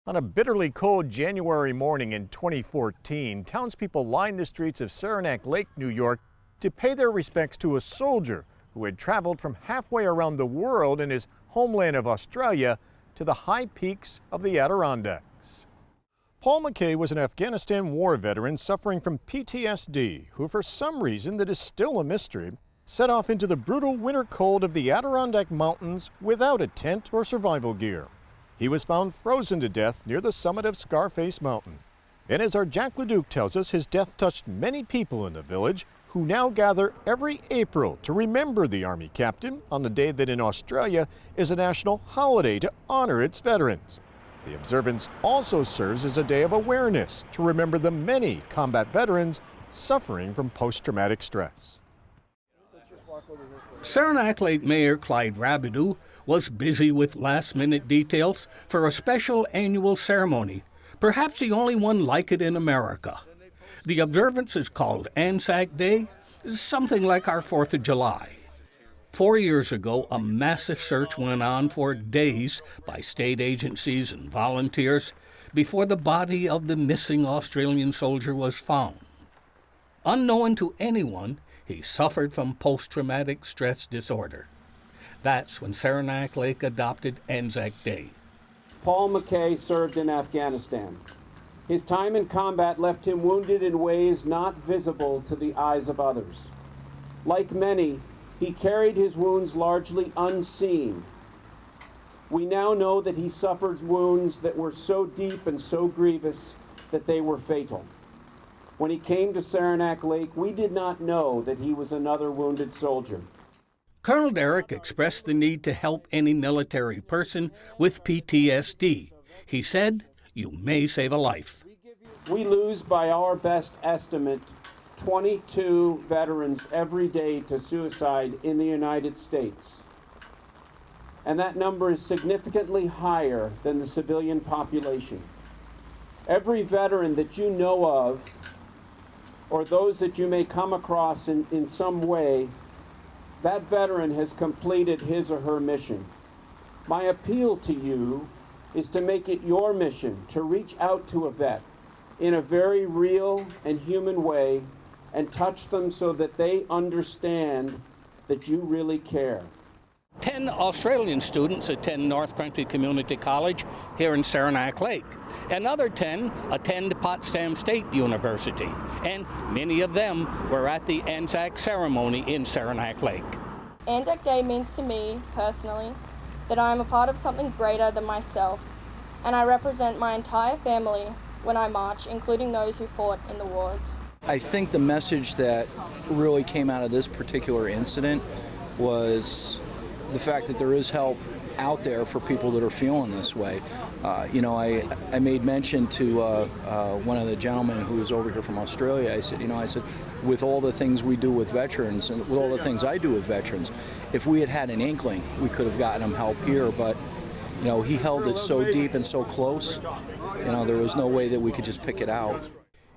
On a bitterly cold January morning in 2014, townspeople lined the streets of Saranac Lake, New York, to pay their respects to a soldier who had traveled from halfway around the world in his homeland of Australia to the high peaks of the Adirondacks. Paul McKay was an Afghanistan war veteran suffering from PTSD, who for some reason that is still a mystery, set off into the brutal winter cold of the Adirondack Mountains without a tent or survival gear. He was found frozen to death near the summit of Scarface Mountain. And as our Jack LaDuke tells us, his death touched many people in the village who now gather every April to remember the Army captain on the day that in Australia is a national holiday to honor its veterans. The observance also serves as a day of awareness to remember the many combat veterans suffering from post-traumatic stress. Saranac Lake Mayor Clyde Rabideau was busy with last-minute details for a special annual ceremony, perhaps the only one like it in America. The observance is called ANZAC Day, something like our 4th of July. 4 years ago, a massive search went on for days by state agencies and volunteers before the body of the missing Australian soldier was found. Unknown to anyone, he suffered from post-traumatic stress disorder. That's when Saranac Lake adopted ANZAC Day. Paul McKay served in Afghanistan. His time in combat left him wounded in ways not visible to the eyes of others. Like many, he carried his wounds largely unseen. We now know that he suffered wounds that were so deep and so grievous that they were fatal. When he came to Saranac Lake, we did not know that he was another wounded soldier. Colonel Derrick expressed the need to help any military person with PTSD. He said, "You may save a life." We lose, by our best estimate, 22 veterans every day to suicide in the United States. And that number is significantly higher than the civilian population. Every veteran that you know of, or those that you may come across in some way, that veteran has completed his or her mission. My appeal to you is to make it your mission to reach out to a vet in a very real and human way and touch them so that they understand that you really care. 10 Australian students attend North Country Community College here in Saranac Lake. Another 10 attend Potsdam State University, and many of them were at the ANZAC ceremony in Saranac Lake. ANZAC Day means to me, personally, that I am a part of something greater than myself, and I represent my entire family when I march, including those who fought in the wars. I think the message that really came out of this particular incident was the fact that there is help out there for people that are feeling this way. I made mention to one of the gentlemen who was over here from Australia. I said, with all the things we do with veterans and with all the things I do with veterans, if we had an inkling, we could have gotten them help here. But, he held it so deep and so close, there was no way that we could just pick it out.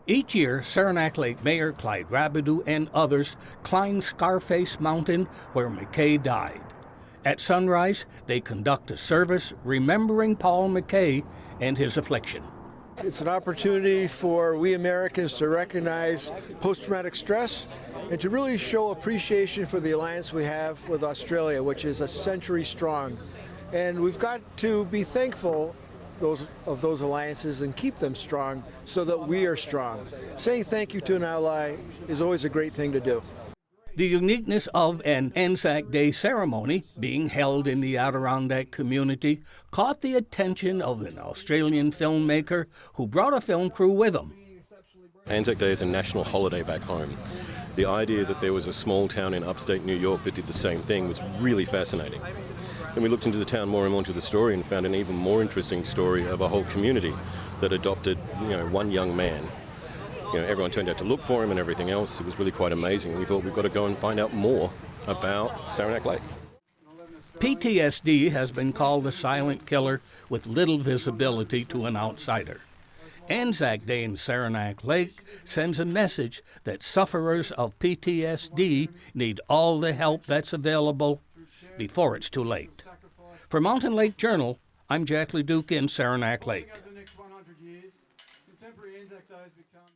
Each year, Saranac Lake Mayor Clyde Rabideau and others climb Scarface Mountain where McKay died. At sunrise, they conduct a service remembering Paul McKay and his affliction. It's an opportunity for we Americans to recognize post-traumatic stress and to really show appreciation for the alliance we have with Australia, which is a century strong. And we've got to be thankful of those alliances and keep them strong so that we are strong. Saying thank you to an ally is always a great thing to do. The uniqueness of an ANZAC Day ceremony being held in the Adirondack community caught the attention of an Australian filmmaker who brought a film crew with him. ANZAC Day is a national holiday back home. The idea that there was a small town in upstate New York that did the same thing was really fascinating. Then we looked into the town more and more into the story and found an even more interesting story of a whole community that adopted, one young man. Everyone turned out to look for him and everything else. It was really quite amazing. We thought we've got to go and find out more about Saranac Lake. PTSD has been called a silent killer with little visibility to an outsider. ANZAC Day in Saranac Lake sends a message that sufferers of PTSD need all the help that's available before it's too late. For Mountain Lake Journal, I'm Jack LaDuke in Saranac Lake. Contemporary ANZAC Day has become